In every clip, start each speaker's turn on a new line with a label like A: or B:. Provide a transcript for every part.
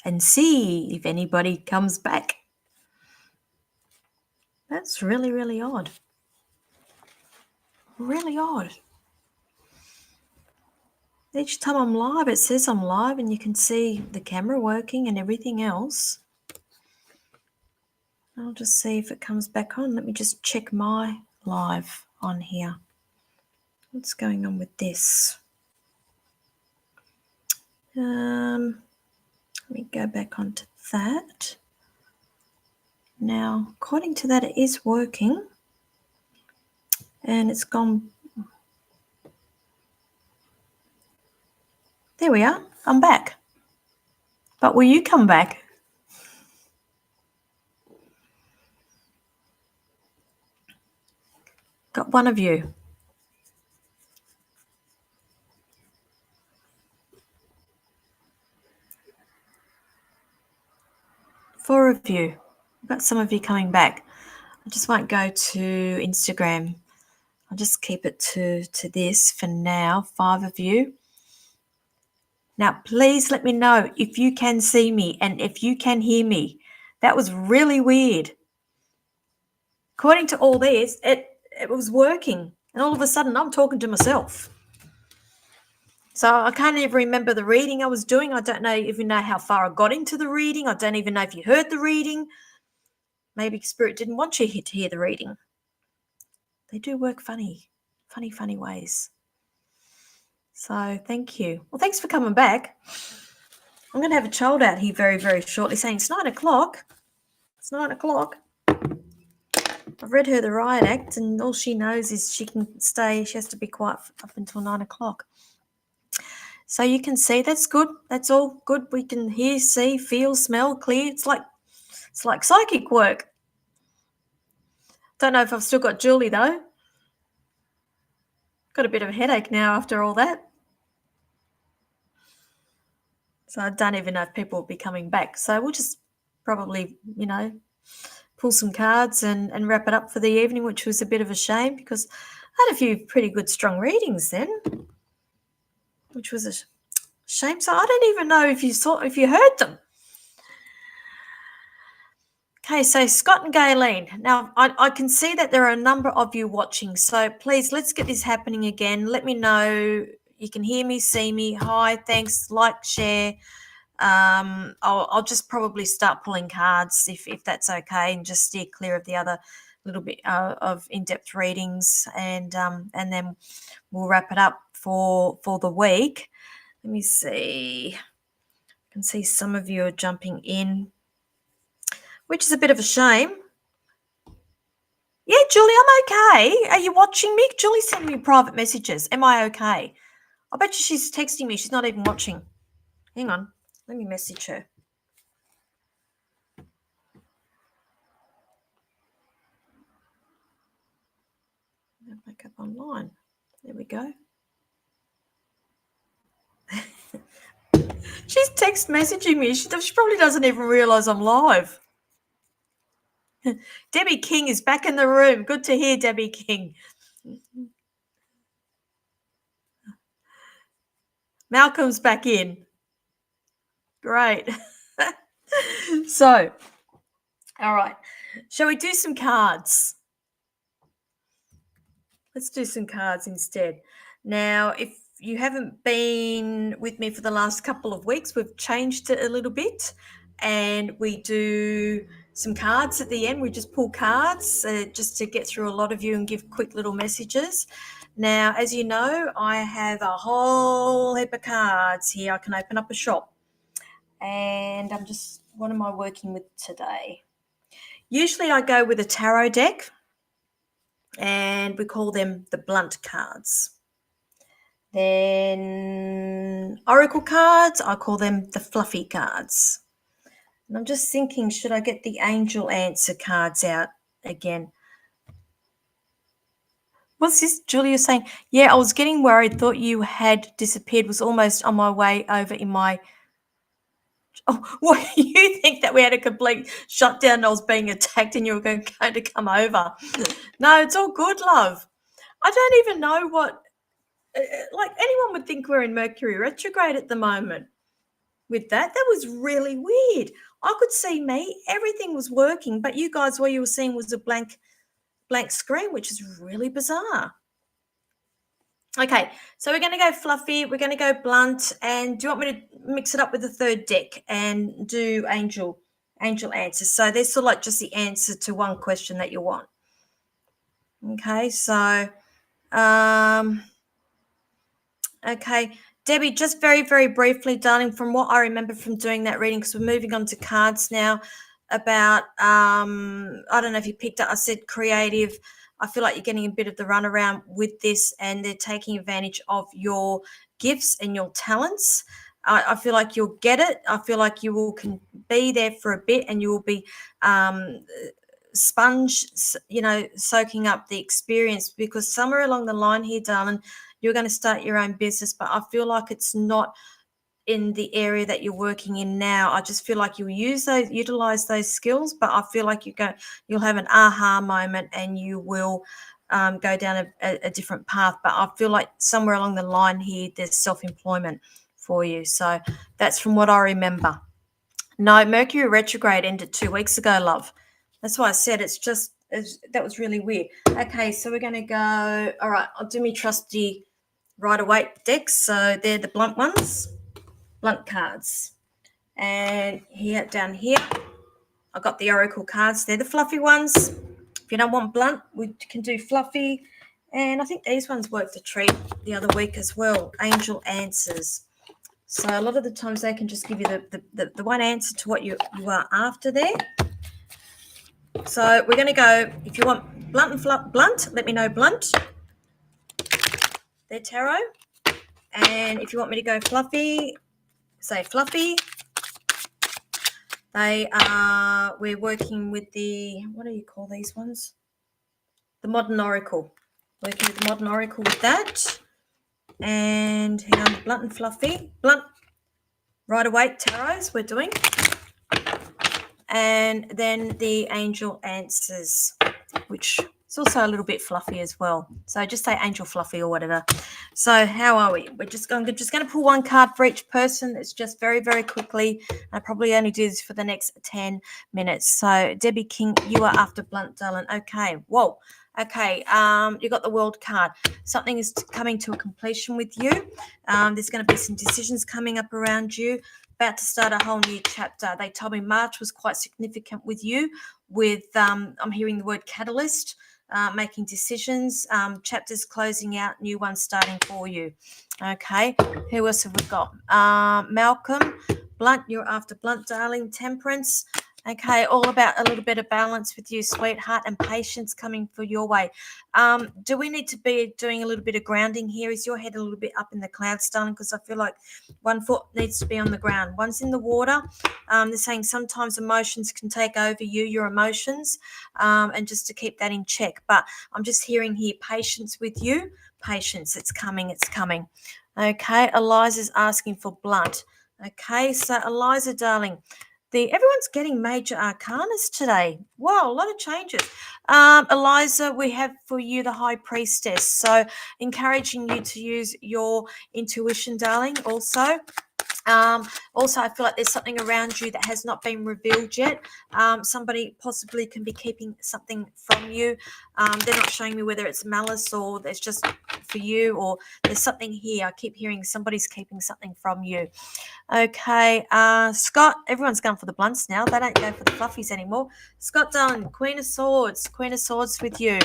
A: and see if anybody comes back. That's really, really odd. Really odd. Each time I'm live, it says I'm live and you can see the camera working and everything else. I'll just see if it comes back on. Let me just check my live on here. What's going on with this? Let me go back onto that. Now, according to that, it is working. And it's gone. There we are. I'm back. But will you come back? Got one of you. Four of you. I've got some of you coming back. I just won't go to Instagram. I'll just keep it to this for now. 5 of you. Now, please let me know if you can see me and if you can hear me. That was really weird. According to all this, it was working. And all of a sudden, I'm talking to myself. So I can't even remember the reading I was doing. I don't even know how far I got into the reading. I don't even know if you heard the reading. Maybe Spirit didn't want you to hear the reading. They do work funny ways. So thank you. Well, thanks for coming back. I'm going to have a child out here very, very shortly saying it's 9 o'clock. It's 9 o'clock. I've read her the Riot Act and all she knows is she has to be quiet up until 9 o'clock. So you can see that's good. That's all good. We can hear, see, feel, smell, clear. It's like psychic work. Don't know if I've still got Julie though. Got a bit of a headache now after all that. So I don't even know if people will be coming back. So we'll just probably, pull some cards and wrap it up for the evening, which was a bit of a shame because I had a few pretty good strong readings then, which was a shame. So I don't even know if you heard them. Okay, so Scott and Gayleen. Now, I can see that there are a number of you watching. So please, let's get this happening again. Let me know. You can hear me, see me. Hi, thanks. Like, share. I'll just probably start pulling cards if that's okay, and just steer clear of the other little bit of in-depth readings, and then we'll wrap it up for the week. Let me see. I can see some of you are jumping in, which is a bit of a shame. Yeah, Julie, I'm okay. Are you watching me? Julie sent me private messages. Am I okay? I bet you she's texting me. She's not even watching. Hang on. Let me message her. Back up online. There we go. She's text messaging me. She probably doesn't even realise I'm live. Debbie King is back in the room. Good to hear, Debbie King. Malcolm's back in. Great. So, all right. Shall we do some cards? Let's do some cards instead. Now, if you haven't been with me for the last couple of weeks, we've changed it a little bit and we do some cards at the end. We just pull cards just to get through a lot of you and give quick little messages. Now, as you know, I have a whole heap of cards here. I can open up a shop. And what am I working with today? Usually I go with a tarot deck and we call them the blunt cards. Then oracle cards, I call them the fluffy cards. And I'm just thinking, should I get the angel answer cards out again? What's this? Julia saying, yeah, I was getting worried, thought you had disappeared, was almost on my way over in my... Oh, what, you think that we had a complete shutdown and I was being attacked and you were going to come over? No, it's all good, love. I don't even know what... Like anyone would think we're in Mercury retrograde at the moment. with that. That was really weird. I could see me, everything was working, but you guys, what you were seeing was a blank screen, which is really bizarre. Okay, so we're going to go fluffy, we're going to go blunt, and do you want me to mix it up with the third deck and do angel answers? So there's sort of like just the answer to one question that you want. Okay, so okay, Debbie, just very, very briefly, darling, from what I remember from doing that reading, because we're moving on to cards now, about I don't know if you picked up, I said creative. I feel like you're getting a bit of the runaround with this, and they're taking advantage of your gifts and your talents. I feel like you'll get it. I feel like you will can be there for a bit, and you will be sponge, soaking up the experience, because somewhere along the line here, darling, you're going to start your own business, but I feel like it's not in the area that you're working in now. I just feel like you'll utilize those skills, but I feel like you'll have an aha moment, and you will go down a different path. But I feel like somewhere along the line here, there's self-employment for you. So that's from what I remember. No, Mercury retrograde ended 2 weeks ago, love. That's why I said that was really weird. Okay, so we're going to go, all right, I'll do me trusty Rider-Waite decks. So they're the blunt ones, blunt cards. And here, down here, I've got the Oracle cards. They're the fluffy ones. If you don't want blunt, we can do fluffy. And I think these ones worked a treat the other week as well, Angel Answers. So a lot of the times they can just give you the one answer to what you are after there. So we're going to go, if you want blunt and blunt, let me know blunt. They're tarot. And if you want me to go fluffy, say fluffy. We're working with the, what do you call these ones? The Modern Oracle. Working with the Modern Oracle with that. And hang on, blunt and fluffy. Blunt, Rider-Waite tarots we're doing. And then the Angel Answers, which is also a little bit fluffy as well. So just say Angel Fluffy or whatever. So how are we? We're just going to pull one card for each person. It's just very, very quickly. I probably only do this for the next 10 minutes. So Debbie King, you are after blunt, darling. Okay. Whoa. Okay. You got the World card. Something is coming to a completion with you. There's going to be some decisions coming up around you. About to start a whole new chapter. They told me March was quite significant with you, with I'm hearing the word catalyst, making decisions, chapters closing out, new ones starting for you. Okay, who else have we got? Malcolm, blunt, you're after blunt, darling. Temperance. Okay, all about a little bit of balance with you, sweetheart, and patience coming for your way. Do we need to be doing a little bit of grounding here? Is your head a little bit up in the clouds, darling? Because I feel like one foot needs to be on the ground. One's in the water. They're saying sometimes emotions can take over your emotions, and just to keep that in check. But I'm just hearing here patience with you. Patience, it's coming. Okay, Eliza's asking for blunt. Okay, so Eliza, darling, everyone's getting major arcanas today. Wow, a lot of changes. Eliza, we have for you the High Priestess. So encouraging you to use your intuition, darling, also. Also, I feel like there's something around you that has not been revealed yet. Somebody possibly can be keeping something from you. They're not showing me whether it's malice or it's just for you, or there's something here. I keep hearing somebody's keeping something from you. Okay, Scott, everyone's going for the blunts now. They don't go for the fluffies anymore. Scott Dunn, Queen of Swords with you.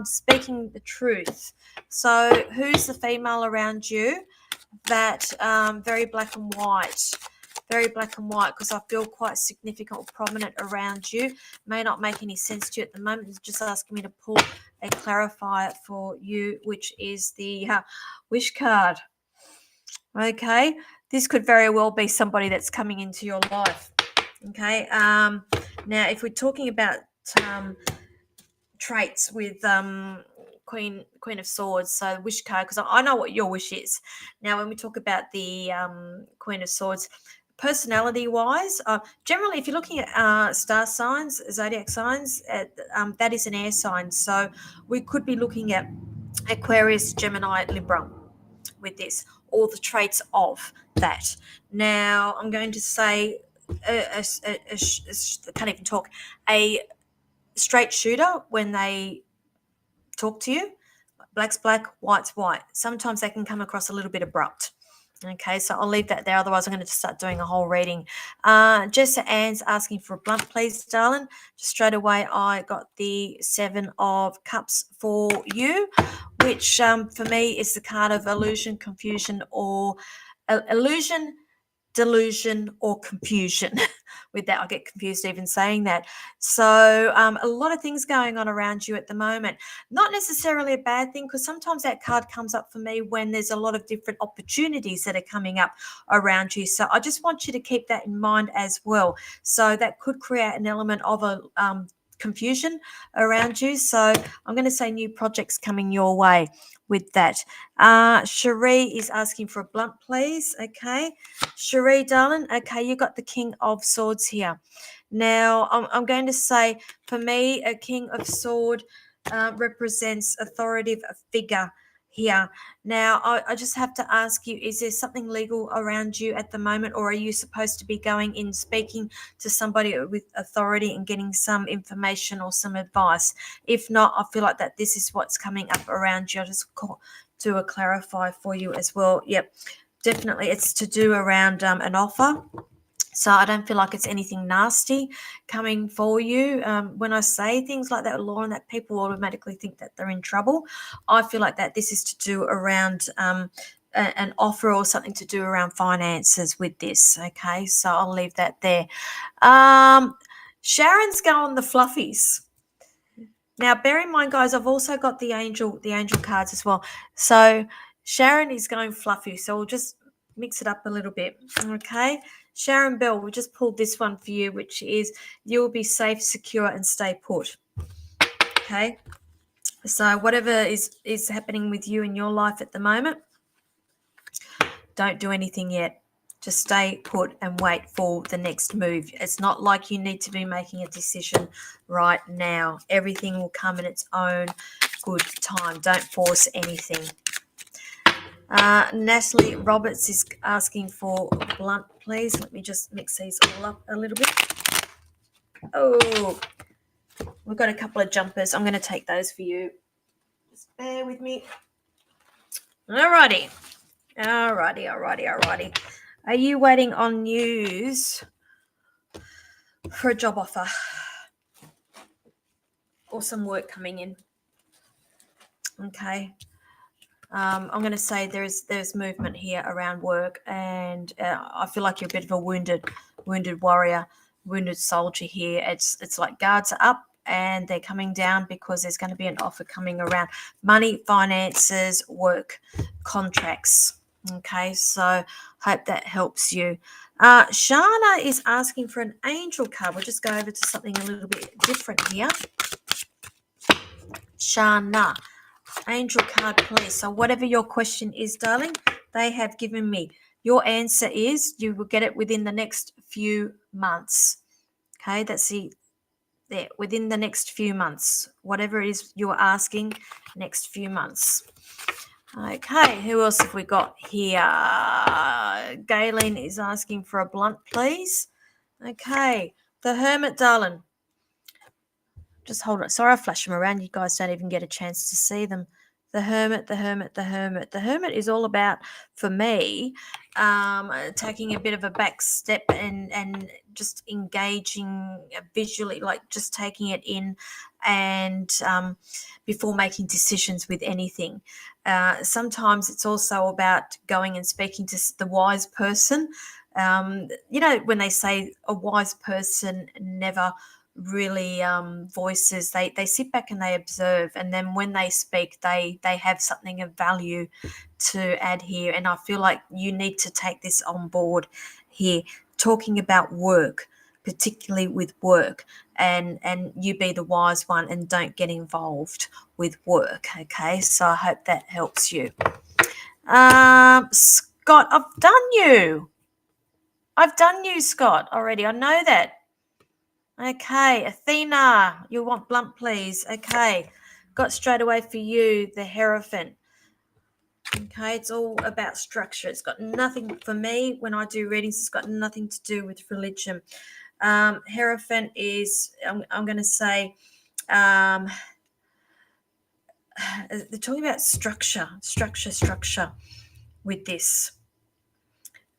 A: Speaking the truth. So who's the female around you that very black and white, because I feel quite significant or prominent around you? May not make any sense to you at the moment. It's just asking me to pull a clarifier for you, which is the Wish card. Okay, this could very well be somebody that's coming into your life. Okay, now if we're talking about traits with Queen of Swords, so Wish card, because I know what your wish is. Now, when we talk about the Queen of Swords, personality-wise, generally, if you're looking at star signs, zodiac signs, that is an air sign. So we could be looking at Aquarius, Gemini, Libra with this, or the traits of that. Now, I'm going to say, I can't even talk, a straight shooter when they talk to you, black's black, white's white. Sometimes they can come across a little bit abrupt. Okay, so I'll leave that there. Otherwise, I'm going to start doing a whole reading. Jessa Ann's asking for a blunt, please, darling. Just straight away, I got the 7 of Cups for you, which for me is the card of illusion, confusion, or illusion, delusion, or confusion. With that, I get confused even saying that. So a lot of things going on around you at the moment. Not necessarily a bad thing, because sometimes that card comes up for me when there's a lot of different opportunities that are coming up around you. So I just want you to keep that in mind as well. So that could create an element of a confusion around you. So I'm going to say new projects coming your way with that. Cherie is asking for a blunt, please. Okay. Cherie, darling. Okay, you got the King of Swords here. Now, I'm going to say, for me, a King of Sword represents authoritative figure here. Now, I just have to ask you, is there something legal around you at the moment, or are you supposed to be going in speaking to somebody with authority and getting some information or some advice? If not, I feel like that this is what's coming up around you. I'll just do a clarify for you as well. Yep, definitely it's to do around an offer. So I don't feel like it's anything nasty coming for you. When I say things like that, Lauren, that people automatically think that they're in trouble. I feel like that this is to do around an offer or something to do around finances with this. Okay, so I'll leave that there. Sharon's going the fluffies. Now, bear in mind, guys, I've also got the angel cards as well. So Sharon is going fluffy. So we'll just mix it up a little bit. Okay. Sharon Bell, we just pulled this one for you, which is you'll be safe, secure, and stay put. Okay. So whatever is happening with you in your life at the moment, don't do anything yet. Just stay put and wait for the next move. It's not like you need to be making a decision right now. Everything will come in its own good time. Don't force anything. Natalie Roberts is asking for blunt, please. Let me just mix these all up a little bit. Oh, we've got a couple of jumpers. I'm going to take those for you. Just bear with me. Alrighty. Are you waiting on news for a job offer or some work coming in? Okay. I'm going to say there's movement here around work, and I feel like you're a bit of a wounded warrior, wounded soldier here. It's like guards are up and they're coming down because there's going to be an offer coming around money, finances, work, contracts. Okay, so hope that helps you. Shana is asking for an angel card. We'll just go over to something a little bit different here. Shana. Angel card, please. So whatever your question is, darling, they have given me. Your answer is you will get it within the next few months. Okay, that's there, within the next few months. Whatever it is you're asking, next few months. Okay, who else have we got here? Galen is asking for a blunt, please. Okay, the Hermit, darling. Just hold it. Sorry, I flash them around. You guys don't even get a chance to see them. The Hermit. The Hermit is all about, for me, taking a bit of a back step and just engaging visually, like just taking it in and before making decisions with anything. Sometimes it's also about going and speaking to the wise person. When they say a wise person never really voices, they sit back and they observe, and then when they speak they have something of value to add here. And I feel like you need to take this on board here, talking about work, particularly with work, and you be the wise one and don't get involved with work. Okay, so I hope that helps you. Scott, I've done you, Scott, already. I know that. Okay, Athena, you want blunt, please. Okay, got straight away for you the Hierophant. Okay, it's all about structure. It's got nothing, for me, when I do readings, it's got nothing to do with religion. Hierophant is, I'm going to say, they're talking about structure with this.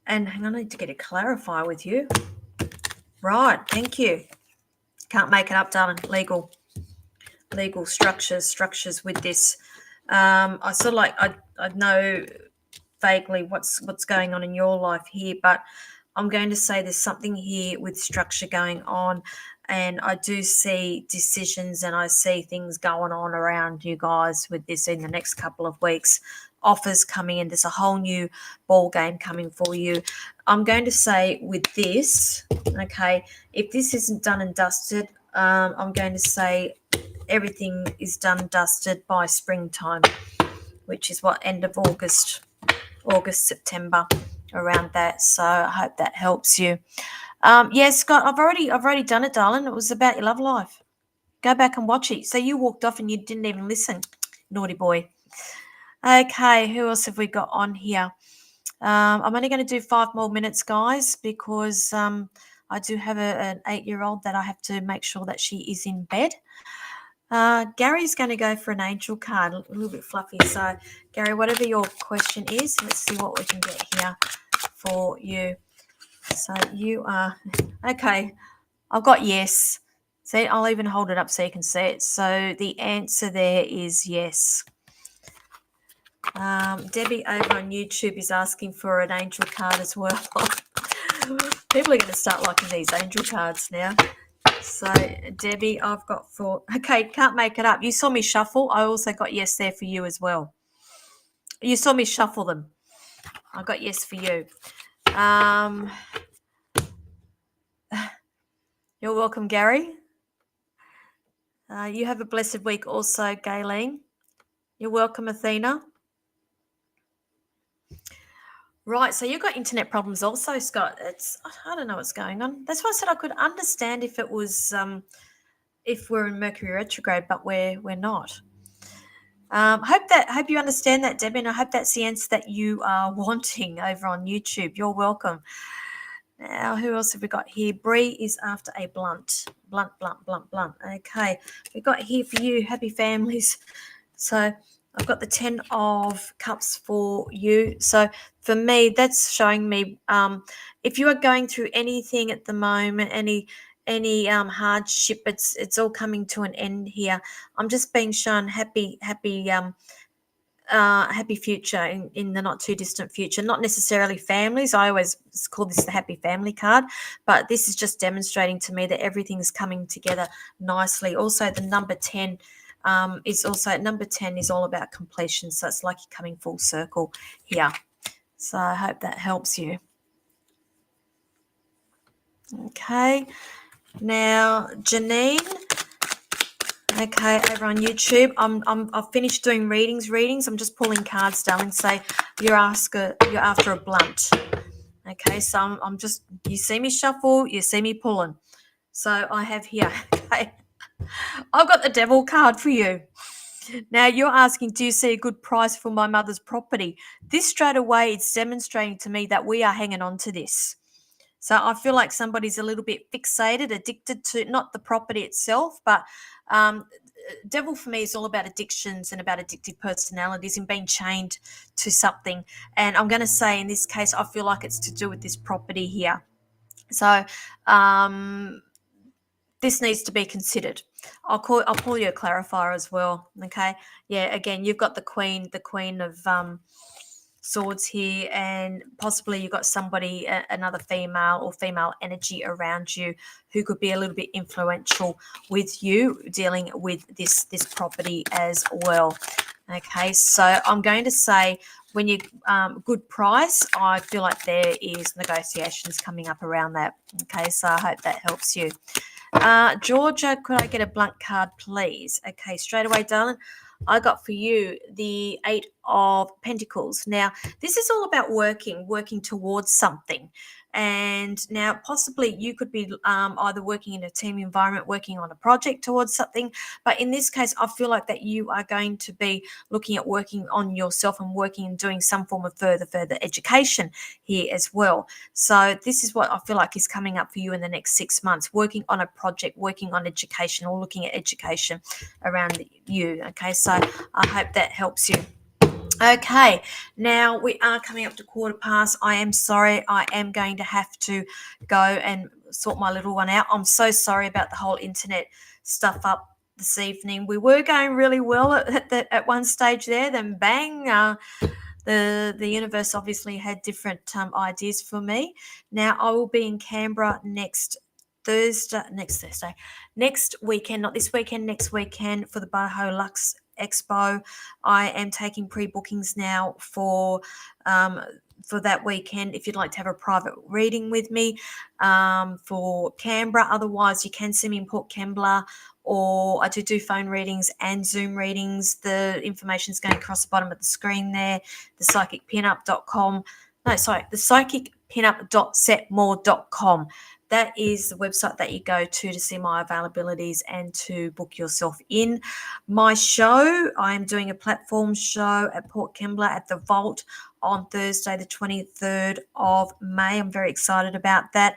A: And hang on, I need to get it clarified with you. Right, thank you. Can't make it up, darling. Legal structures with this. I sort of like, I know vaguely what's going on in your life here, but I'm going to say there's something here with structure going on, and I do see decisions and I see things going on around you guys with this in the next couple of weeks. Offers coming in. There's a whole new ball game coming for you. I'm going to say with this, okay, if this isn't done and dusted, I'm going to say everything is done and dusted by springtime, which is what, end of August, September, around that. So I hope that helps you. Yes, Scott, I've already done it, darling. It was about your love life. Go back and watch it. So you walked off and you didn't even listen. Naughty boy. Okay, who else have we got on here? I'm only going to do 5 more minutes, guys, because I do have an 8-year-old that I have to make sure that she is in bed. Gary's going to go for an angel card, a little bit fluffy. So, Gary, whatever your question is, let's see what we can get here for you. So you are, okay, I've got yes. See, I'll even hold it up so you can see it. So the answer there is yes. Debbie over on YouTube is asking for an angel card as well. People are going to start liking these angel cards now. So, Debbie, I've got 4. Okay, can't make it up. You saw me shuffle. I also got yes there for you as well. You saw me shuffle them. I got yes for you. You're welcome, Gary. You have a blessed week also, Gayleen. You're welcome, Athena. Right, so you've got internet problems also, Scott. I don't know what's going on. That's why I said I could understand if it was if we're in Mercury retrograde, but we're not. Hope you understand that, Debbie, and I hope that's the answer that you are wanting over on YouTube. You're welcome. Now, who else have we got here? Bree is after a blunt. Okay, we got here for you, happy families. So I've got the 10 of Cups for you. So for me, that's showing me if you are going through anything at the moment, any hardship, it's all coming to an end here. I'm just being shown happy future in the not too distant future. Not necessarily families. I always call this the happy family card, but this is just demonstrating to me that everything's coming together nicely. Also, the number 10 is all about completion. So it's like you're coming full circle here. So I hope that helps you. Okay. Now, Janine. Okay, over on YouTube, I've finished doing readings. I'm just pulling cards, darling. Say you're after a blunt. Okay, so I'm just, you see me shuffle, you see me pulling. So I have here. Okay, I've got the Devil card for you. Now you're asking, do you see a good price for my mother's property? This straight away, it's demonstrating to me that we are hanging on to this. So I feel like somebody's a little bit fixated, addicted to not the property itself, but Devil for me is all about addictions and about addictive personalities and being chained to something. And I'm going to say in this case, I feel like it's to do with this property here. So this needs to be considered. I'll pull you a clarifier as well. Okay. Yeah. Again, you've got the Queen of Swords here, and possibly you've got somebody, another female or female energy around you who could be a little bit influential with you dealing with this property as well. Okay, so I'm going to say when you good price, I feel like there is negotiations coming up around that. Okay, so I hope that helps you. Georgia, could I get a blunt card, please? Okay, straight away, darling. I got for you the 8 of Pentacles. Now, this is all about working towards something. And now possibly you could be either working in a team environment, working on a project towards something. But in this case, I feel like that you are going to be looking at working on yourself and working and doing some form of further education here as well. So this is what I feel like is coming up for you in the next 6 months, working on a project, working on education, or looking at education around you. Okay, so I hope that helps you. Okay, now we are coming up to 1:15. I am sorry, I am going to have to go and sort my little one out. I'm so sorry about the whole internet stuff up this evening. We were going really well at one stage there, then bang, the universe obviously had different ideas for me. Now I will be in Canberra next weekend, not this weekend, next weekend for the Boho Lux Expo. I am taking pre-bookings now for that weekend if you'd like to have a private reading with me for Canberra. Otherwise, you can see me in Port Kembla, or I do phone readings and Zoom readings. The information is going across the bottom of the screen there, the psychicpinup.com. No, sorry, the psychicpinup.setmore.com. That is the website that you go to see my availabilities and to book yourself in. My show, I am doing a platform show at Port Kembla at the Vault on Thursday, the 23rd of May. I'm very excited about that.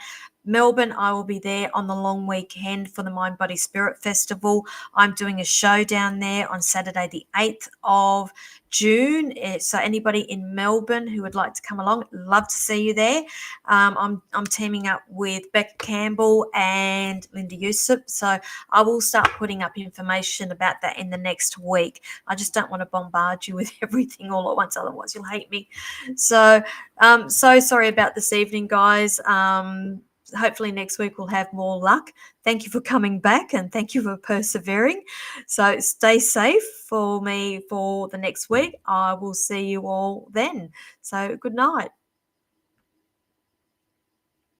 A: Melbourne, I will be there on the long weekend for the Mind, Body, Spirit Festival. I'm doing a show down there on Saturday, the 8th of June. So anybody in Melbourne who would like to come along, love to see you there. I'm teaming up with Becca Campbell and Linda Yusuf. So I will start putting up information about that in the next week. I just don't want to bombard you with everything all at once, otherwise you'll hate me. So so sorry about this evening, guys. Hopefully next week we'll have more luck. Thank you for coming back and thank you for persevering. So stay safe for me for the next week. I will see you all then. So good night.